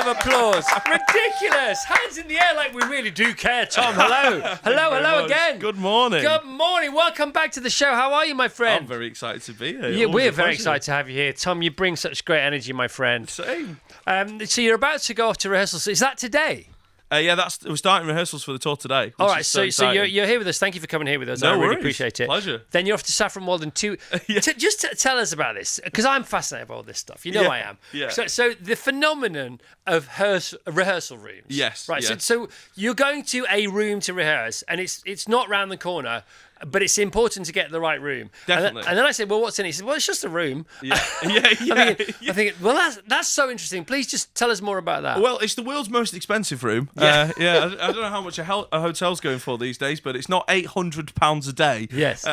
of applause. Ridiculous. Hands in the air like we really do care, Tom. Hello. Hello again. Good morning. Good morning. Welcome back to the show. How are you, my friend? I'm very excited to be here. Yeah, we're very excited to have you here. Tom, you bring such great energy, my friend. Same. So you're about to go off to rehearsals. Is that today? Yeah, we're starting rehearsals for the tour today. All right, so you're here with us. Thank you for coming here with us. No I really worries. appreciate it. Pleasure. Then you're off to Saffron Walden too. Yeah. Just tell us about this, because I'm fascinated by all this stuff. You know I am. Yeah. So the phenomenon of rehearsal rooms. Yes. Right. Yes. So you're going to a room to rehearse, and it's not round the corner. But it's important to get the right room. Definitely. And then I said, well, what's in it? He said, well, it's just a room. Yeah. I think, well, that's so interesting. Please just tell us more about that. Well, it's the world's most expensive room. Yeah. I don't know how much a hotel's going for these days, but it's not £800 a day. Yes.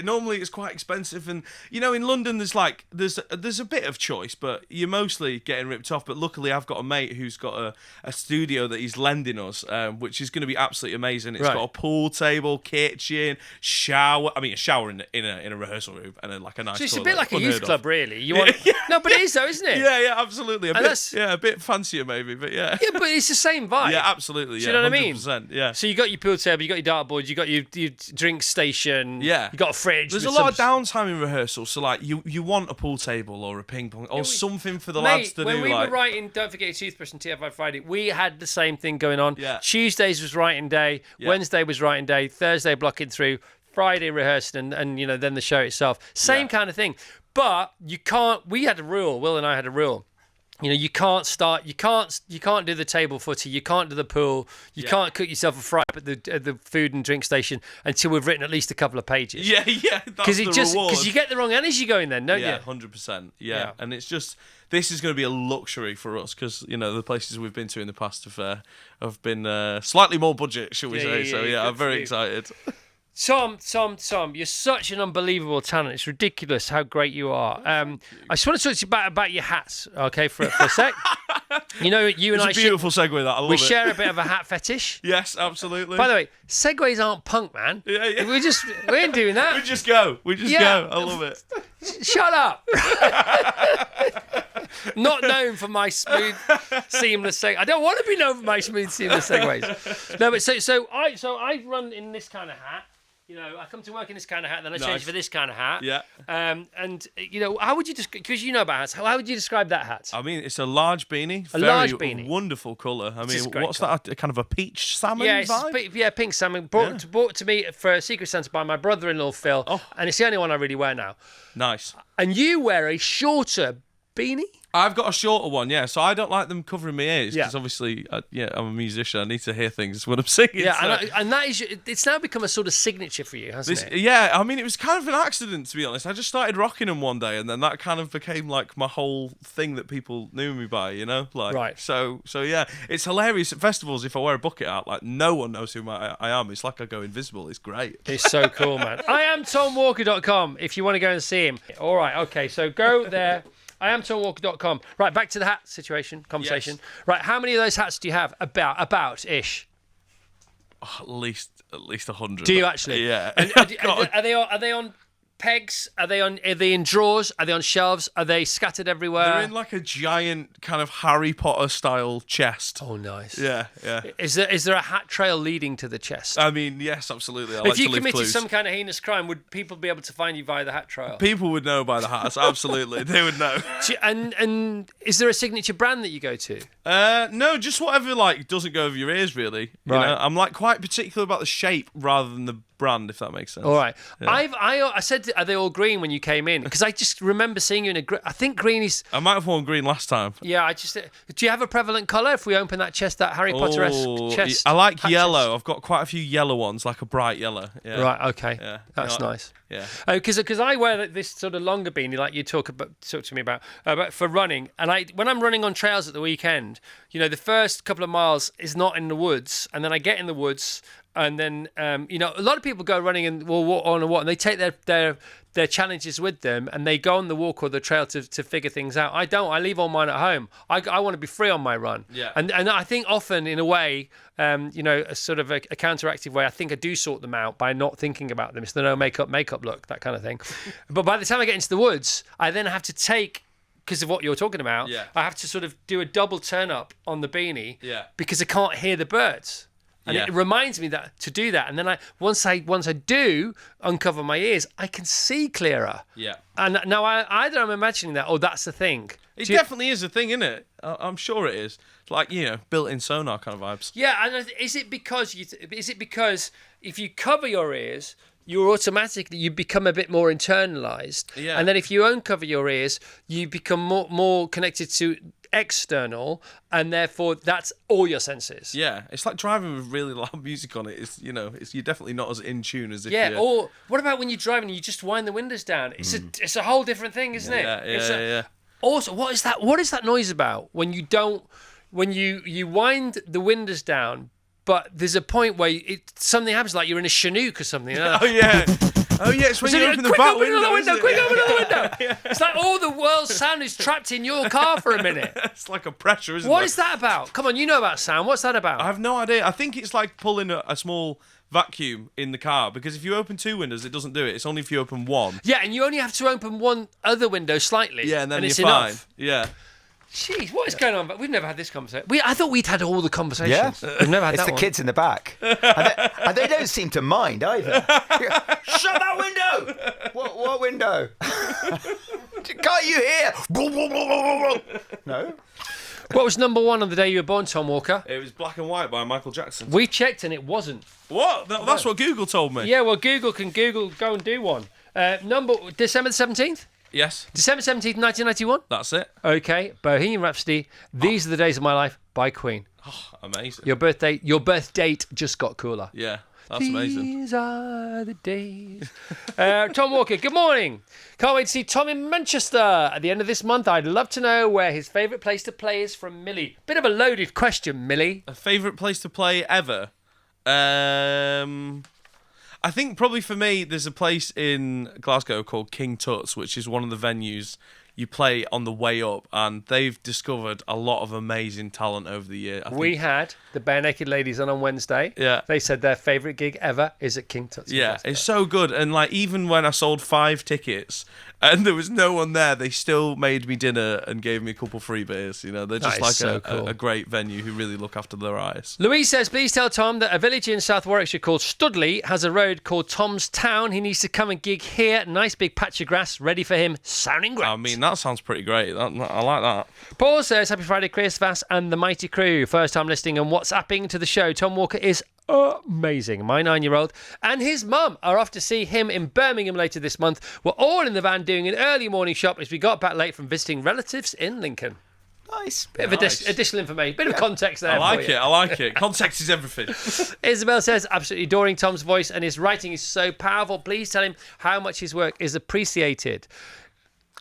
Normally it's quite expensive, and in London there's a bit of choice, but you're mostly getting ripped off. But luckily I've got a mate who's got a studio that he's lending us, which is going to be absolutely amazing. It's got a pool table, kitchen, shower. I mean, a shower in a rehearsal room, and then like a nice. So it's toilet. a bit like a youth club, really. You want Yeah. No, but it is though, isn't it? Yeah, absolutely. A bit fancier maybe, but yeah. Yeah, but it's the same vibe. Yeah, absolutely. Do you know what I mean? 100%, yeah. So you got your pool table, you got your dartboard, you got your drink station. Yeah. You got a fridge. There's a lot of downtime in rehearsals, so like you want a pool table or a ping pong or something for the lads to do. When we were writing Don't Forget Your Toothbrush and TFI Friday, we had the same thing going on. Yeah. Tuesdays was writing day, Wednesday was writing day, Thursday blocking through, Friday rehearsing, and then the show itself. Same kind of thing. But you can't. We had a rule. Will and I had a rule. You can't start. You can't do the table footy. You can't do the pool. You can't cook yourself a fry up at the food and drink station until we've written at least a couple of pages. Yeah. That's the reward. Because you get the wrong energy going then, don't you? Yeah, 100%. Yeah, and it's just this is going to be a luxury for us because the places we've been to in the past have been slightly more budget, shall we say? So I'm very excited. Tom, you're such an unbelievable talent. It's ridiculous how great you are. I just want to talk to you about your hats, okay, for a sec. You and I. It's a beautiful segue. That I love we it. share a bit of a hat fetish. Yes, absolutely. By the way, segues aren't punk, man. Yeah. We ain't doing that. We just go. Go. I love it. Shut up. Not known for my smooth, seamless segues. I don't want to be known for my smooth, seamless segues. No, but so I run in this kind of hat. I come to work in this kind of hat, then I change for this kind of hat. Yeah. And how would you because you know about hats? How would you describe that hat? I mean, it's a large beanie. Large beanie. Wonderful colour. I mean, what's that? Kind of a peach salmon vibe? Yeah, pink salmon. Brought to me for a Secret Santa by my brother-in-law Phil, and it's the only one I really wear now. Nice. And you wear a shorter beanie? I've got a shorter one, yeah. So I don't like them covering my ears because obviously, I'm a musician. I need to hear things when I'm singing. Yeah, so. and that is it's now become a sort of signature for you, hasn't it? Yeah, I mean, it was kind of an accident, to be honest. I just started rocking them one day, and then that kind of became like my whole thing that people knew me by, Right. So yeah, it's hilarious at festivals. If I wear a bucket hat, like no one knows who I am. It's like I go invisible. It's great. It's so cool, man. IamTomWalker.com if you want to go and see him. All right, okay, so go there. IamTomWalker.com. Right, back to the hat conversation. Yes. Right, how many of those hats do you have? About-ish. At least 100. Do you actually? Yeah. And are they on pegs? Are they in drawers? Are they on shelves? Are they scattered everywhere? They're in like a giant kind of Harry Potter style chest. Oh, nice. Yeah. Is there a hat trail leading to the chest? I mean, yes, absolutely. If you committed some kind of heinous crime, would people be able to find you via the hat trail? People would know by the hats, absolutely. They would know. And is there a signature brand that you go to? No, just whatever doesn't go over your ears, really. Right. I'm quite particular about the shape rather than the brand, if that makes sense. All right. Yeah. I said, are they all green when you came in? Because I just remember seeing you in I think green is... I might have worn green last time. Yeah, do you have a prevalent colour if we open that chest, that Harry Potter-esque chest? I like yellow. I've got quite a few yellow ones, like a bright yellow. Yeah. Right, okay. Yeah. That's nice. Yeah. Because I wear this sort of longer beanie, like you talk to me about for running, and when I'm running on trails at the weekend, the first couple of miles is not in the woods, and then I get in the woods, and then a lot of people go running and on a walk, and they take their challenges with them, and they go on the walk or the trail to figure things out. I don't. I leave all mine at home. I want to be free on my run. Yeah. And I think often, in a way, a sort of a counteractive way, I think I do sort them out by not thinking about them. It's the no makeup look, that kind of thing. But by the time I get into the woods, I then have to take because of what you're talking about, Yeah. I have to sort of do a double turn up on the beanie Yeah. because I can't hear the birds. And Yeah. it reminds me that to do that. And then once I do uncover my ears, I can see clearer. Yeah. And now either I'm imagining that or that's the thing. It definitely is a thing, isn't it? I'm sure it is. It's like, built-in sonar kind of vibes. Yeah, and is it because if you cover your ears, you become a bit more internalized. Yeah. And then if you uncover your ears, you become more connected to external, and therefore that's all your senses. Yeah, it's like driving with really loud music on it. You're definitely not as in tune as if you're... Or what about when you're driving and you just wind the windows down? It's a whole different thing, isn't it? Yeah. Also, what is that noise about when you wind the windows down, but there's a point where something happens, like you're in a Chinook or something. Oh yeah, it's when you open the back window. Quick, open the window. It's like all the world's sound is trapped in your car for a minute. It's like a pressure, isn't it? What is that about? Come on, you know about sound. What's that about? I have no idea. I think it's like pulling a small vacuum in the car, because if you open two windows, it doesn't do it. It's only if you open one. Yeah, and you only have to open one other window slightly. Yeah, and then it's you're fine. enough. Yeah. Jeez, what is going on? But we've never had this conversation. I thought we'd had all the conversations. Yeah. We've never had It's that the one. kids in the back. And they don't seem to mind either. Shut that window! What window? Can't you hear? No? What was number one on the day you were born, Tom Walker? It was Black and White by Michael Jackson. We checked and it wasn't. What? That's what Google told me. Yeah, well, Google go and do one. December the 17th? Yes, December 17th, 1991? that's it. Okay, Bohemian Rhapsody, These Are the Days of My Life by Queen. Amazing. Your birth date just got cooler. Yeah, that's amazing. These are the days. Tom Walker, good morning. Can't wait to see Tom in Manchester at the end of this month. I'd love to know where his favourite place to play is from Millie. Bit of a loaded question, Millie. A favourite place to play ever? I think probably for me, there's a place in Glasgow called King Tut's, which is one of the venues you play on the way up, and they've discovered a lot of amazing talent over the year. We had the Bare Naked Ladies on Wednesday. Yeah. They said their favourite gig ever is at King Tut's. Yeah, it's so good. And like, even when I sold 5 tickets and there was no one there, they still made me dinner and gave me a couple free beers. They're just is like so cool. a great venue who really look after their eyes. Louise says, please tell Tom that a village in South Warwickshire called Studley has a road called Tom's Town. He needs to come and gig here. Nice big patch of grass ready for him. Sounding great. I mean, that sounds pretty great. I like that. Paul says, happy Friday, Chris, Vass and the mighty crew. First time listening and WhatsApping to the show. Tom Walker is amazing. My 9-year-old and his mum are off to see him in Birmingham later this month. We're all in the van doing an early morning shop as we got back late from visiting relatives in Lincoln. Nice. Bit of additional information, bit of context there. I like it. Context is everything. Isabel says, absolutely adoring Tom's voice and his writing is so powerful. Please tell him how much his work is appreciated.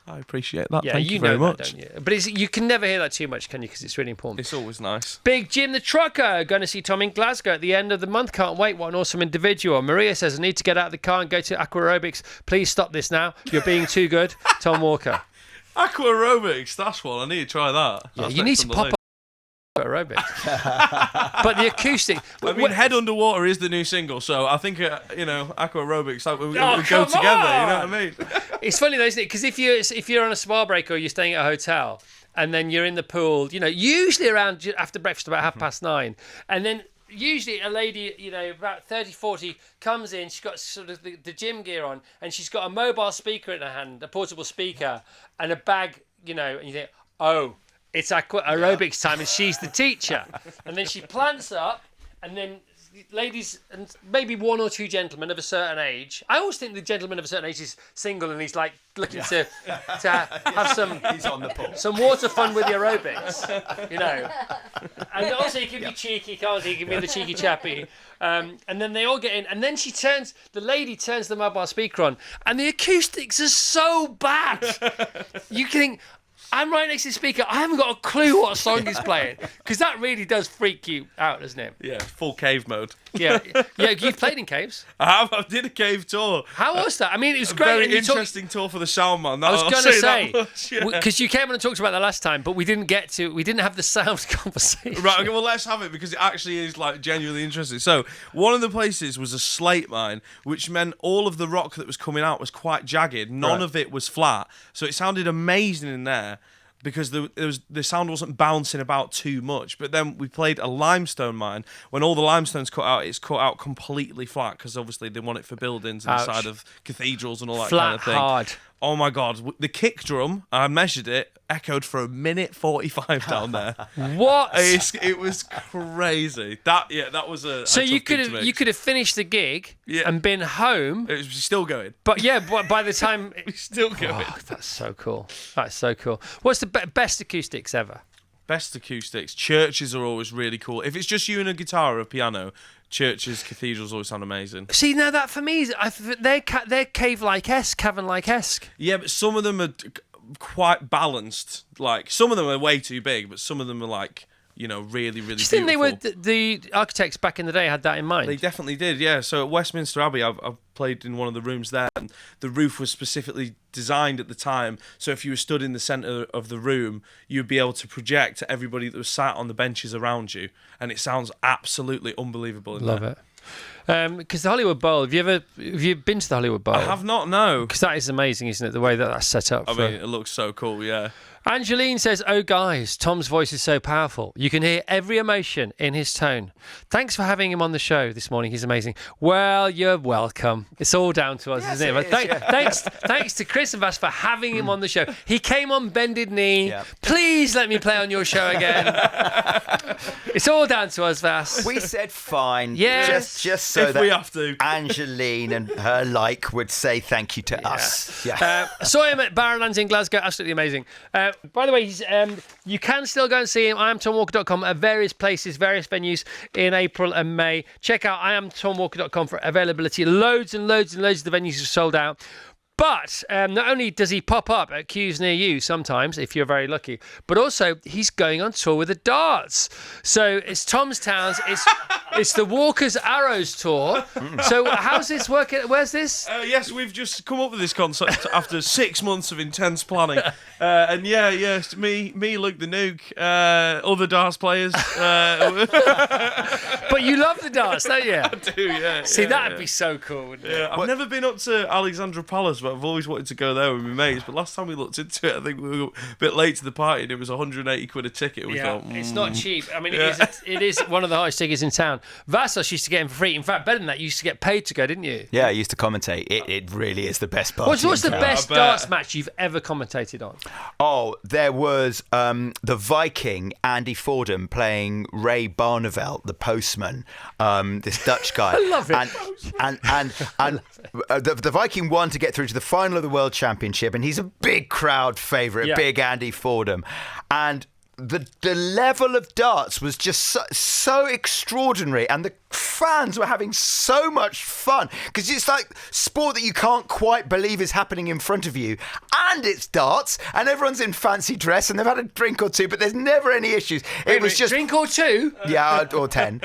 I appreciate that. Yeah, Thank you know very much. that, don't you? But you can never hear that too much, can you? Because it's really important. It's always nice. Big Jim the Trucker, going to see Tom in Glasgow at the end of the month. Can't wait. What an awesome individual. Maria says, I need to get out of the car and go to aqua aerobics. Please stop this now. You're being too good. Tom Walker. Aqua aerobics, that's one. I need to try that. Yeah, That's you need next to on the pop list. up aerobics. But the acoustic. I mean, Head Underwater is the new single, so I think aqua aerobics we go come together. on! You know what I mean? It's funny though, isn't it? Because if you're on a spa break or you're staying at a hotel and then you're in the pool, usually around after breakfast about 9:30, and then usually a lady, about 30, 40 comes in, she's got sort of the gym gear on and she's got a mobile speaker in her hand, a portable speaker and a bag, and you think, oh, it's aerobics time and she's the teacher. And then she plants up and then ladies and maybe one or two gentlemen of a certain age. I always think the gentleman of a certain age is single and he's like looking to have some He's on the pool. some water fun with the aerobics, And also he can be cheeky, can't he? He can be the cheeky chappy. And then they all get in, and then the lady turns the mobile speaker on, and the acoustics are so bad. You can think, I'm right next to the speaker. I haven't got a clue what song he's playing, because that really does freak you out, doesn't it? Yeah, full cave mode. Yeah, you've played in caves. I did a cave tour. How was that? I mean, it was great. Very and you interesting tour for the sound man. I was going to say, yeah. because you came on and talked about that last time, but we didn't have the sound conversation. Right, okay, well, let's have it because it actually is like genuinely interesting. So, one of the places was a slate mine, which meant all of the rock that was coming out was quite jagged. None of it was flat. So, it sounded amazing in there because the sound wasn't bouncing about too much. But then we played a limestone mine. When all the limestone's cut out, it's cut out completely flat because obviously they want it for buildings and the side of cathedrals and all that kind of thing. Hard. Oh my God, the kick drum, I measured it, echoed for 1:45 down there. What? It was crazy. That was a So a you tough gig to make. could have finished the gig Yeah. and been home, It was still going. but by the time. It's still going. Oh, that's so cool. That's so cool. What's the best acoustics ever? Best acoustics. Churches are always really cool. If it's just you and a guitar or a piano, churches, cathedrals always sound amazing. See, now that for me, they're cave-like-esque, cavern-like-esque. Yeah, but some of them are quite balanced. Like, some of them are way too big, but some of them are like, really, really Do you think they beautiful. were the architects back in the day had that in mind? They definitely did, yeah. So at Westminster Abbey, I've played in one of the rooms there, and the roof was specifically designed at the time. So if you were stood in the centre of the room, you'd be able to project to everybody that was sat on the benches around you, and it sounds absolutely unbelievable. Love it. Because the Hollywood Bowl, have you been to the Hollywood Bowl? I have not, no. Because that is amazing, isn't it? The way that's set up. I mean, it looks so cool, yeah. Angeline says, "Oh guys, Tom's voice is so powerful. You can hear every emotion in his tone. Thanks for having him on the show this morning. He's amazing." Well, you're welcome. It's all down to us, Yes, isn't it? it is, yeah. Thanks to Chris and Vass for having him on the show. He came on bended knee. Yeah. Please let me play on your show again. It's all down to us, Vass. We said fine. Yes. Just so If that we have to. Angeline and her would say thank you to us. Yeah. Saw him at Barrowlands in Glasgow. Absolutely amazing. By the way, you can still go and see him. IamTomWalker.com at various places, various venues in April and May. Check out IamTomWalker.com for availability. Loads and loads and loads of the venues are sold out. But not only does he pop up at queues near you sometimes, if you're very lucky, but also he's going on tour with the Darts. So it's Tom's Towns. It's the Walker's Arrows tour. So how's this working? Where's this? Yes, we've just come up with this concept after 6 months of intense planning. And yes, me, Luke the Nuke, other Darts players. But you love the Darts, don't you? I do, yeah. See, yeah, that'd yeah. be so cool, wouldn't it? Yeah, I've never been up to Alexandra Palace, but I've always wanted to go there with my mates. But last time we looked into it, I think we were a bit late to the party, and it was 180 quid a ticket. We thought, it's not cheap. I mean, Yeah. it is one of the highest tickets in town. Vassos used to get him for free. In fact, better than that, you used to get paid to go, didn't you? Yeah, I used to commentate. It really is the best party. What's the in town. best I bet. darts match you've ever commentated on? Oh, there was the Viking Andy Fordham playing Ray Barneveld, the postman, this Dutch guy. I love it. And the Viking won to get through to the final of the World Championship, and he's a big crowd favourite, Yeah. big Andy Fordham. And the level of darts was just so extraordinary, and the fans were having so much fun because it's like sport that you can't quite believe is happening in front of you, and it's darts, and everyone's in fancy dress, and they've had a drink or two, but there's never any issues. It was just drink or two. yeah, or 10.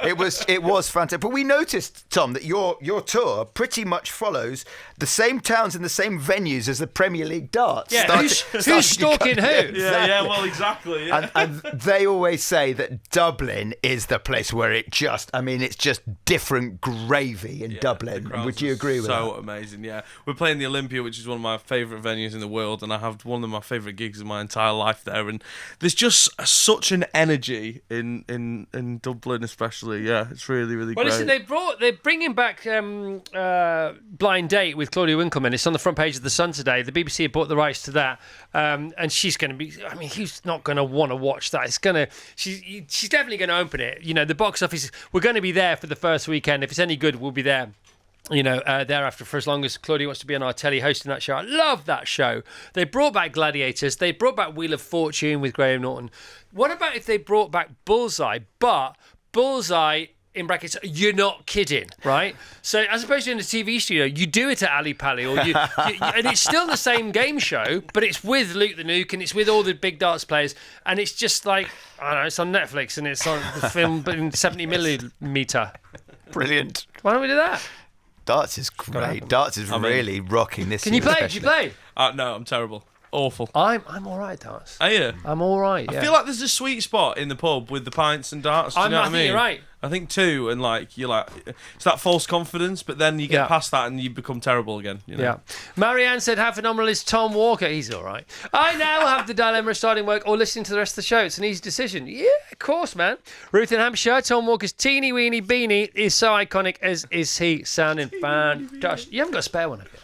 It was fantastic. But we noticed, Tom, that your tour pretty much follows the same towns and the same venues as the Premier League darts. Yeah, who's stalking who? Yeah, well, exactly. Yeah. And they always say that Dublin is the place where it's just different gravy in The Dublin. crowds Would you are agree with so that? amazing, yeah. We're playing the Olympia, which is one of my favourite venues in the world, and I have one of my favourite gigs of my entire life there. And there's just such an energy in Dublin, especially. Yeah, it's really, really Well, great. listen, they're bringing back Blind Date with Claudia Winkleman. It's on the front page of The Sun today. The BBC have bought the rights to that, and she's going to be. I mean, who's not going to want to watch that? She's definitely going to open it. You know, the box office. We're going to be there for the first weekend. If it's any good, we'll be there. You know, thereafter for as long as Claudia wants to be on our telly hosting that show. I love that show. They brought back Gladiators. They brought back Wheel of Fortune with Graham Norton. What about if they brought back Bullseye? But Bullseye in brackets, you're not kidding, right? So as opposed to in a TV studio, you do it at Ali Pali, or and it's still the same game show, but it's with Luke the Nuke and it's with all the big darts players, and it's just like, I don't know, it's on Netflix and it's on the film in 70mm. Brilliant. Why don't we do that? Darts is great. Darts is really rocking this. Can you play? Do you play? No, I'm terrible. Awful. I'm all right at darts. Are you? I'm all right. Yeah. I feel like there's a sweet spot in the pub with the pints and darts. Do you know what I mean? You're right. I think 2, and like you're like, it's that false confidence, but then you get past that and you become terrible again. You know? Yeah. Marianne said, how phenomenal is Tom Walker? He's all right. I now have the dilemma of starting work or listening to the rest of the show. It's an easy decision. Yeah, of course, man. Ruth in Hampshire, Tom Walker's teeny weeny beanie is so iconic, as is he, sounding fantastic. You haven't got a spare one, have you?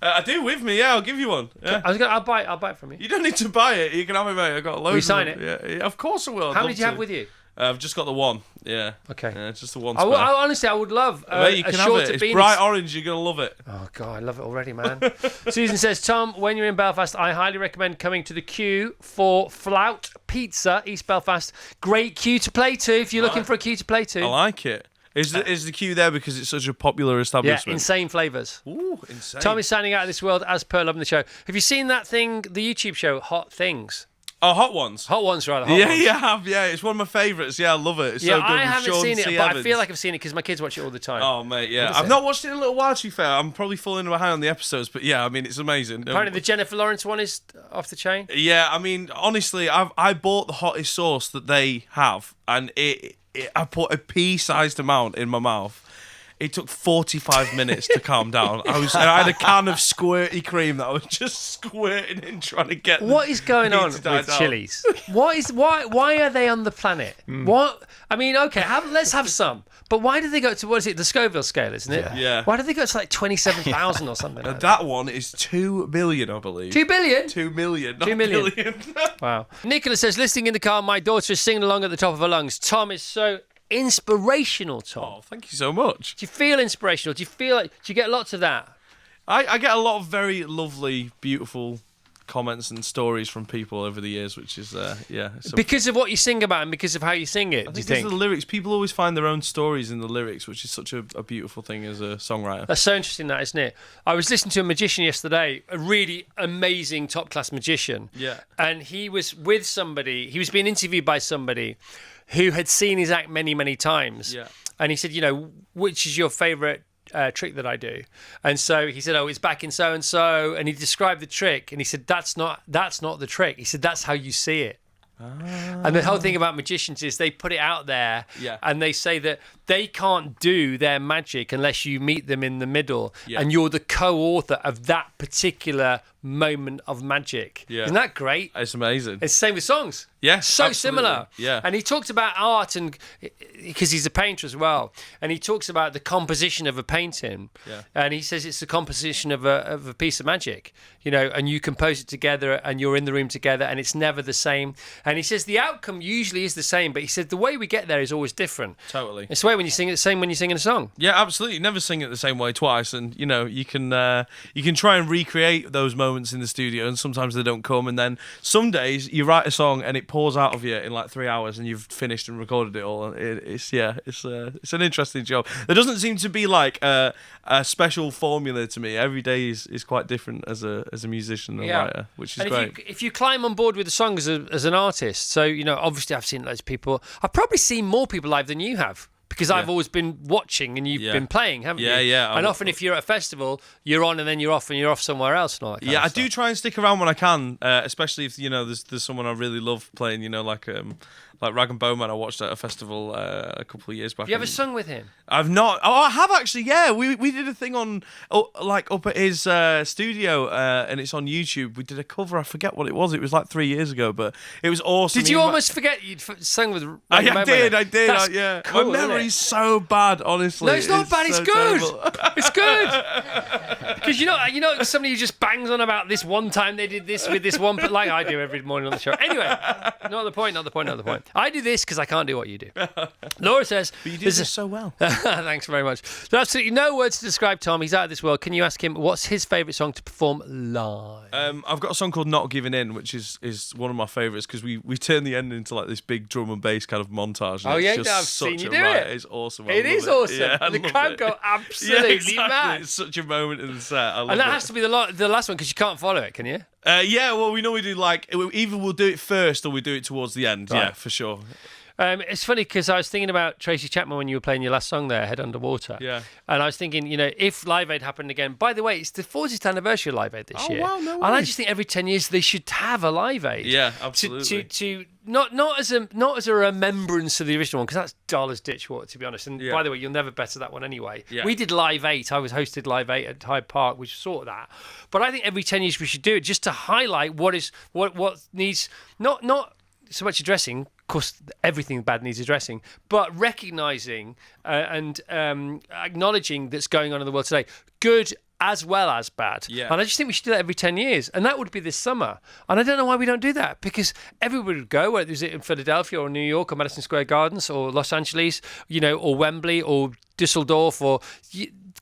I do with me, yeah. I'll give you one. Yeah. I'll buy it from you. You don't need to buy it. You can have it, mate. I've got loads. Will you sign of them. Yeah, of course I will. How many do you have with you? I've just got the one. Yeah. Okay. Yeah, just the one. Honestly, I would love you can a have shorter it. beanie. It's bright orange. You're gonna love it. Oh God, I love it already, man. Susan says, Tom, when you're in Belfast, I highly recommend coming to the queue for Flout Pizza, East Belfast. Great queue to play to if you're looking for a queue to play to. I like it. Is the queue there because it's such a popular establishment? Yeah, insane flavours. Ooh, insane. Tom is sounding out of this world as per loving the show. Have you seen that thing, the YouTube show, Hot Things? Oh, Hot Ones. Hot Ones, rather. Hot ones. You have. Yeah, it's one of my favourites. Yeah, I love it. It's so good. I haven't Sean seen it, C. but Evans. I feel like I've seen it because my kids watch it all the time. Oh, mate, yeah. I've not watched it in a little while, to be fair. I'm probably falling behind on the episodes, but yeah, I mean, it's amazing. Apparently the Jennifer Lawrence one is off the chain. Yeah, I mean, honestly, I bought the hottest sauce that they have, and I put a pea-sized amount in my mouth. It took 45 minutes to calm down. I had a can of squirty cream that I was just squirting in, trying to get. What is going on with chilies? Why are they on the planet? What? I mean, okay, let's have some. But why do they go to, what is it, the Scoville scale, isn't it? Yeah. Why do they go to like 27,000 or something like that one is 2 billion, I believe. 2 billion? 2 million, not 2 million. billion. Wow. Nicholas says, listening in the car, my daughter is singing along at the top of her lungs. Tom is so inspirational, Tom. Oh, thank you so much. Do you feel inspirational? Do you get lots of that? I get a lot of very lovely, beautiful comments and stories from people over the years, which is because of what you sing about and because of how you sing it. I do you think think the lyrics, people always find their own stories in the lyrics, which is such a beautiful thing as a songwriter. That's so interesting, that, isn't it? I was listening to a magician yesterday, a really amazing top class magician. Yeah. And he was with somebody, he was being interviewed by somebody who had seen his act many, many times. Yeah. And he said, which is your favourite trick that I do? And so he said, it's back in so and so, and he described the trick, and he said, that's not the trick. He said, that's how you see it. And the whole thing about magicians is they put it out there, and they say that they can't do their magic unless you meet them in the middle, and you're the co-author of that particular moment of magic. Isn't that great? It's amazing. It's the same with songs. Yeah, so absolutely. similar. Yeah. And he talked about art, and because he's a painter as well, and he talks about the composition of a painting. Yeah. And he says it's the composition of a piece of magic, and you compose it together, and you're in the room together, and it's never the same. And he says the outcome usually is the same, but he said the way we get there is always different. Totally. It's the way when you sing it, the same when you're singing a song. Yeah, absolutely. Never sing it the same way twice, and you can try and recreate those moments in the studio, and sometimes they don't come. And then some days you write a song and it pours out of you in like 3 hours, and you've finished and recorded it all. And it's an interesting job. There doesn't seem to be like a special formula to me. Every day is quite different as a musician and writer, which is great. If you climb on board with the song as an artist, so obviously I've seen loads of people. I've probably seen more people live than you have. Because I've always been watching and you've been playing, haven't you? Yeah. And often if you're at a festival, you're on and then you're off and you're off somewhere else. And all that kind of I stuff. do try and stick around when I can, especially if there's someone I really love playing. Like Rag and Bowman, I watched at a festival a couple of years back. Have you ever sung with him? I've not. Oh, I have actually. Yeah, we did a thing on up at his studio, and it's on YouTube. We did a cover. I forget what it was. It was like 3 years ago, but it was awesome. Did you almost forget you'd sung with? Rag and I Bowman? did. That's Yeah. cool, My memory's so bad, honestly. No, it's not bad. It's so good. terrible. It's good. Because somebody who just bangs on about this one time they did this with this one, but like I do every morning on the show. Anyway, not the point. I do this because I can't do what you do. Laura says, But you do this so well. thanks very much. There's absolutely no words to describe Tom. He's out of this world. Can you ask him what's his favourite song to perform live? I've got a song called Not Giving In, which is one of my favourites because we turn the end into like this big drum and bass kind of montage. Oh, yeah, it's just I've seen you do riot. it. It's awesome. It is awesome. Yeah, and the love crowd it. go absolutely exactly. mad. It's such a moment in the set. I love And that it. has to be the last one because you can't follow it, can you? Yeah, well, we normally do like either we'll do it first or we do it towards the end. Right. Yeah, for sure. It's funny because I was thinking about Tracy Chapman when you were playing your last song there, Head Underwater. Yeah. And I was thinking, if Live Aid happened again, by the way, it's the 40th anniversary of Live Aid this year. Wow, no And I way. just think every 10 years they should have a Live Aid. Yeah, absolutely. To not as a remembrance of the original one, because that's dull as ditchwater, to be honest. And by the way, you'll never better that one anyway. Yeah. We did Live 8. I was hosted Live 8 at Hyde Park, which was sort of that. But I think every 10 years we should do it just to highlight what needs not so much addressing. Of course, everything bad needs addressing, but recognising and acknowledging that's going on in the world today, good as well as bad. Yeah. And I just think we should do that every 10 years. And that would be this summer. And I don't know why we don't do that, because everybody would go, whether it's in Philadelphia or New York or Madison Square Gardens or Los Angeles, or Wembley or Dusseldorf of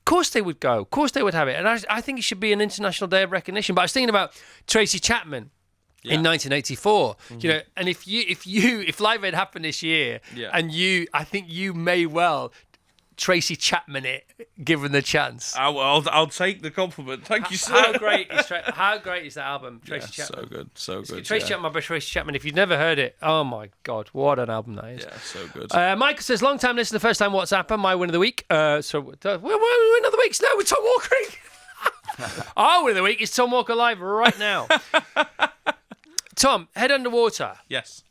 course they would go. Of course they would have it. And I think it should be an international day of recognition. But I was thinking about Tracy Chapman. Yeah. In 1984, and if Live Aid happened this year, and I think you may well Tracy Chapman it, given the chance. I'll take the compliment. Thank you, sir. How great is that album, Tracy Chapman? So good. Tracy Chapman by Tracy Chapman. If you've never heard it, oh my God, what an album that is. Yeah, so good. Michael says, long time listener, first time WhatsApper, my win of the week. Win of the week? No, it's Tom Walker. Our win of the week is Tom Walker live right now. Tom, Head Underwater. Yes.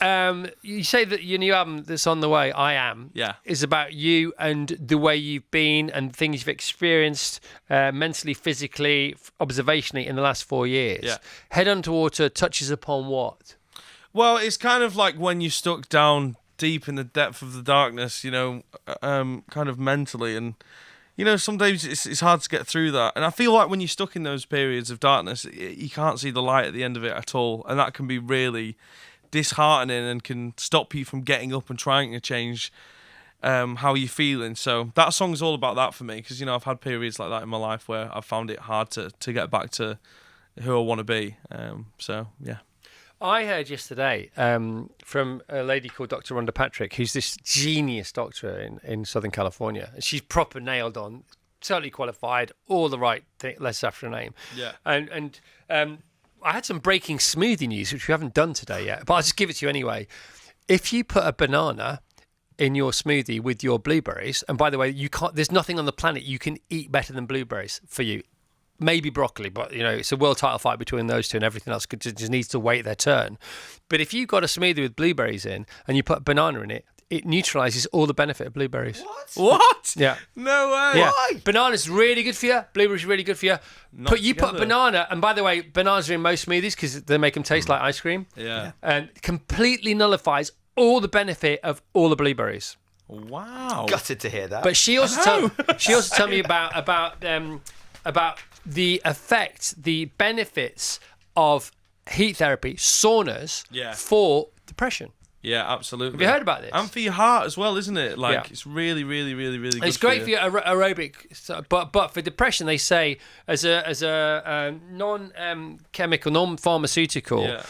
You say that your new album that's on the way, I Am, is about you and the way you've been and things you've experienced mentally, physically, observationally in the last 4 years. Yeah. Head Underwater touches upon what? Well, it's kind of like when you're stuck down deep in the depth of the darkness, kind of mentally. And, sometimes it's hard to get through that. And I feel like when you're stuck in those periods of darkness, you can't see the light at the end of it at all. And that can be really disheartening and can stop you from getting up and trying to change how you're feeling. So that song's all about that for me because, I've had periods like that in my life where I've found it hard to get back to who I want to be. Yeah. I heard yesterday from a lady called Dr. Rhonda Patrick, who's this genius doctor in Southern California. She's proper nailed on, totally qualified, all the right letters after her name. Yeah. And I had some breaking smoothie news, which we haven't done today yet, but I'll just give it to you anyway. If you put a banana in your smoothie with your blueberries, and by the way, there's nothing on the planet you can eat better than blueberries for you. Maybe broccoli, but it's a world title fight between those two, and everything else just needs to wait their turn. But if you've got a smoothie with blueberries in and you put a banana in it, it neutralises all the benefit of blueberries. What? Yeah. No way. Yeah. Why? Banana's really good for you. Blueberries really good for you. Put a banana, and by the way, bananas are in most smoothies because they make them taste like ice cream. Yeah. And completely nullifies all the benefit of all the blueberries. Wow. Gutted to hear that. But she also told me about the effect, the benefits of heat therapy, saunas, for depression. Yeah, absolutely. Have you heard about this? And for your heart as well, isn't it? It's really, really, really, really good. It's great for your aerobic, but for depression, they say as a non-chemical, non-pharmaceutical,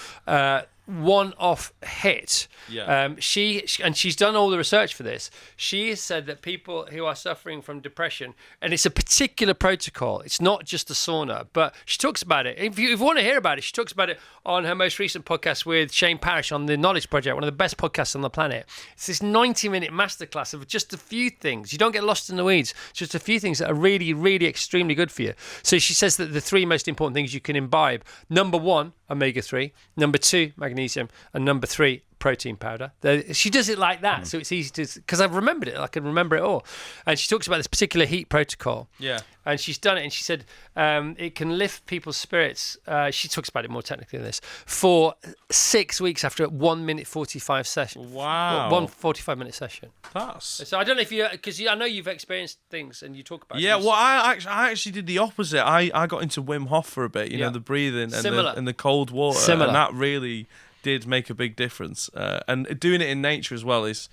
one-off hit. Yeah. She's done all the research for this. She has said that people who are suffering from depression, and it's a particular protocol. It's not just a sauna, but she talks about it. If you want to hear about it, she talks about it on her most recent podcast with Shane Parrish on the Knowledge Project, one of the best podcasts on the planet. It's this 90-minute masterclass of just a few things. You don't get lost in the weeds. Just a few things that are really, really extremely good for you. So she says that the 3 most important things you can imbibe: number 1, omega-3; number 2, magnesium; and number 3, protein powder. She does it like that, so it's easy to, because I've remembered it. I can remember it all. And she talks about this particular heat protocol. Yeah. And she's done it, and she said it can lift people's spirits. She talks about it more technically than this, for 6 weeks after a 1 minute 45 session. Wow. 1 45-minute session. That's... So I don't know if you, because I know you've experienced things and you talk about. Yeah, these. well, I actually did the opposite. I got into Wim Hof for a bit, you know, the breathing and the cold water. Similar. And that really did make a big difference. And doing it in nature as well is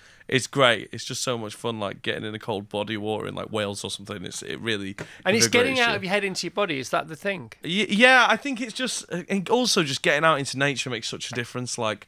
great. It's just so much fun, like getting in a cold body of water in like Wales or something. It really and it's getting out you. of your head into your body. Is that the thing? Yeah, I think it's just, and also just getting out into nature makes such a difference. Like,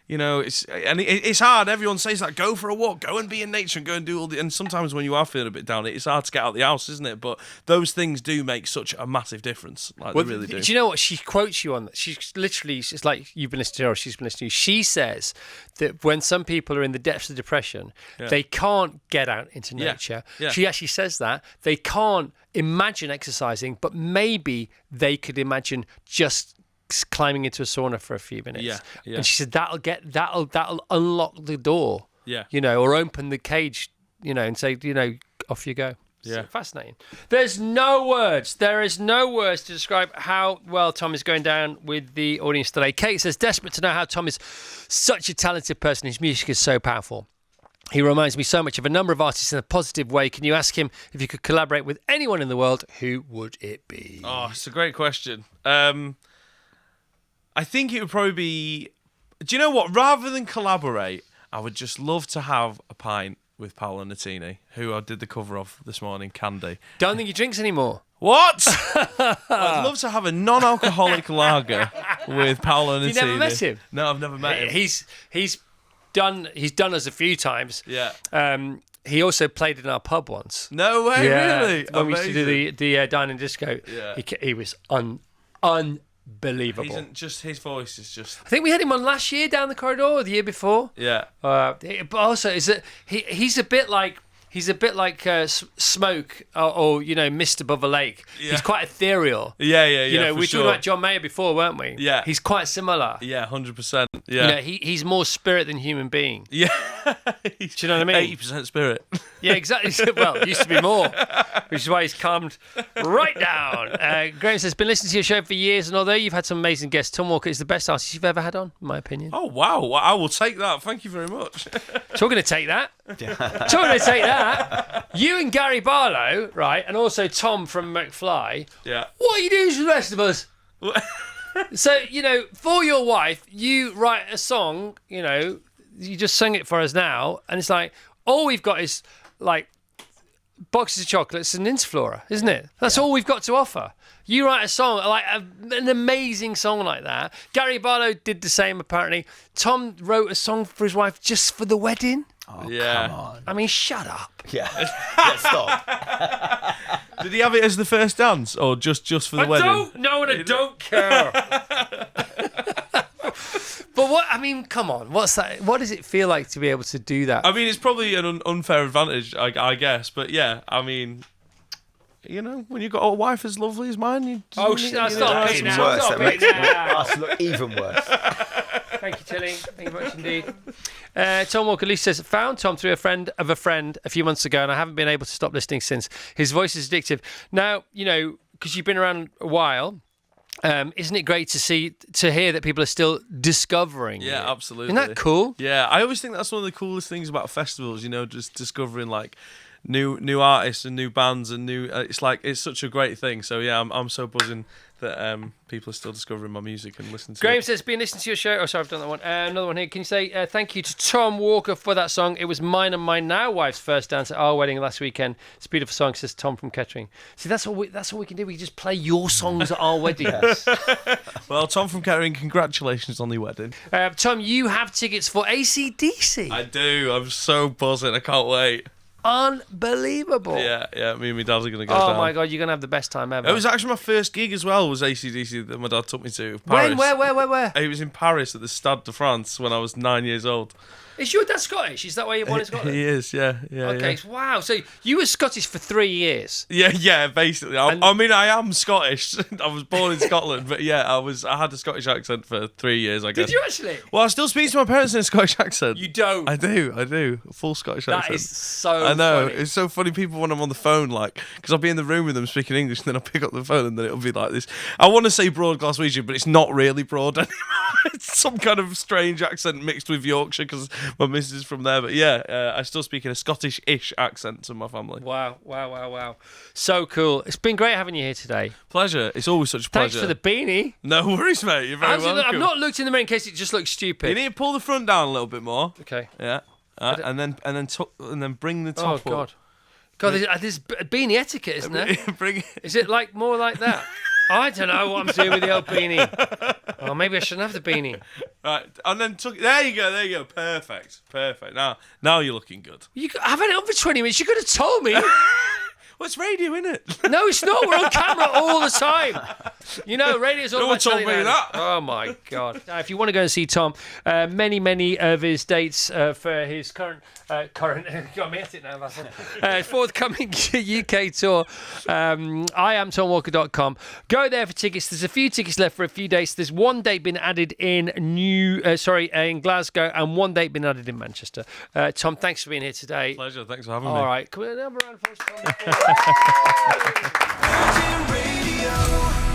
you know, it's hard. Everyone says that, go for a walk, go and be in nature and go and do all the... And sometimes when you are feeling a bit down, it's hard to get out of the house, isn't it? But those things do make such a massive difference. Like, they really do. Do you know what? She quotes you on that. She's literally, it's like you've been listening to her or she's been listening to you. She says that when some people are in the depths of depression, they can't get out into nature. Yeah. She actually says that. They can't imagine exercising, but maybe they could imagine just climbing into a sauna for a few minutes. Yeah. And she said that'll unlock the door. Yeah. You know, or open the cage, you know, and say, you know, off you go. Yeah. So fascinating. There's no words. There is no words to describe how well Tom is going down with the audience today. Kate says, desperate to know how Tom is such a talented person. His music is so powerful. He reminds me so much of a number of artists in a positive way. Can you ask him if you could collaborate with anyone in the world? Who would it be? Oh, it's a great question. I think it would probably be... Do you know what? Rather than collaborate, I would just love to have a pint with Paolo Nutini, who I did the cover of this morning, Candy. Don't think he drinks anymore. What? I'd love to have a non-alcoholic lager with Paolo Nutini. You never met him? No, I've never met him. He's done us a few times. Yeah. He also played in our pub once. No way, really? When we used to do the dining disco. Yeah. He was unbelievable. Just his voice is just... I think we had him on last year down the corridor, or the year before. Yeah. But also, is that he's a bit like Smoke or you know, Mist Above a Lake. Yeah. He's quite ethereal. Yeah. You know, for we were sure. talking about John Mayer before, weren't we? Yeah. He's quite similar. Yeah, 100%. Yeah. You know, he's more spirit than human being. Yeah. Do you know what I mean? 80% spirit. Yeah, exactly. Well, it used to be more, which is why he's calmed right down. Graham says, been listening to your show for years, and although you've had some amazing guests, Tom Walker is the best artist you've ever had on, in my opinion. Oh, wow. Well, I will take that. Thank you very much. Talking to take that. Talking to take that. You and Gary Barlow, right, and also Tom from McFly. Yeah. What are you doing to the rest of us? So, you know, for your wife, you write a song, you know, you just sung it for us now, and it's like, all we've got is, like, boxes of chocolates and Interflora, isn't it? That's all we've got to offer. You write a song, like an amazing song like that. Gary Barlow did the same, apparently. Tom wrote a song for his wife just for the wedding. Oh, Yeah. come on. I mean, shut up. Yeah. Stop. Did he have it as the first dance, or just for the wedding? I don't know, and I don't care. But what, I mean, come on, what's that? What does it feel like to be able to do that? I mean, it's probably an unfair advantage, I guess. But yeah, I mean, you know, when you've got a wife as lovely as mine, you Oh, you stop know, it That's now. worse. Stop That it makes now. us look even worse. Thank you, Tilly. Thank you very much indeed. Tom Walker Lee says, found Tom through a friend of a friend a few months ago, and I haven't been able to stop listening since. His voice is addictive. Now, you know, because you've been around a while, isn't it great to hear that people are still discovering Yeah, you? absolutely. Isn't that cool? Yeah, I always think that's one of the coolest things about festivals. You know, just discovering like new artists and new bands and new. It's such a great thing. So yeah, I'm so buzzing that people are still discovering my music and listening to Graham it. says, been listening to your show. Oh, sorry, I've done that one. Another one here. Can you say thank you to Tom Walker for that song? It was mine and my now wife's first dance at our wedding last weekend. It's a beautiful song, says Tom from Kettering. See, that's all we can do. We can just play your songs at our weddings. Well, Tom from Kettering, congratulations on the wedding. Tom, you have tickets for AC/DC. I do. I'm so buzzing. I can't wait. Unbelievable. Yeah. Me and my dad are gonna go Oh down. my God, you're going to have the best time ever. It was actually my first gig as well. Was AC/DC that my dad took me to. When? Paris. Where? It was in Paris at the Stade de France when I was 9 years old. Is your dad Scottish? Is that why you're born in Scotland? He is, yeah. Okay, yeah. wow. So you were Scottish for 3 years. Yeah, basically. I mean, I am Scottish. I was born in Scotland, but yeah, I had a Scottish accent for 3 years, I guess. Did you actually? Well, I still speak to my parents in a Scottish accent. You don't. I do. A full Scottish accent. That is so I know. funny. It's so funny. People, when I'm on the phone, like, because I'll be in the room with them speaking English, and then I'll pick up the phone, and then it'll be like this. I want to say broad Glaswegian, but it's not really broad anymore. It's some kind of strange accent mixed with Yorkshire, because my missus is from there. But yeah, I still speak in a Scottish-ish accent to my family. Wow. So cool. It's been great having you here today. Pleasure. It's always such a pleasure. Thanks for the beanie. No worries, mate. You're very welcome. I've not looked in the mirror in case it just looks stupid. You need to pull the front down a little bit more. Okay. Yeah. And then bring the top Oh, up. God, there's beanie etiquette, isn't there? Bring Is it like more like that? I don't know what I'm doing with the old beanie. Oh, maybe I shouldn't have the beanie. Right, and then there you go. Perfect. Now you're looking good. I've had it on for 20 minutes. You could have told me. What's radio, innit? No, it's not. We're on camera all the time. You know, radio's all No about one told telling me that. Oh, my God. If you want to go and see Tom, many of his dates for his current got me at it now, that's forthcoming UK tour, IamTomWalker.com. Go there for tickets. There's a few tickets left for a few dates. There's one date been added in in Glasgow, and one date been added in Manchester. Tom, thanks for being here today. Pleasure. Thanks for having me. All right. Come on, another round of applause. Virgin Radio.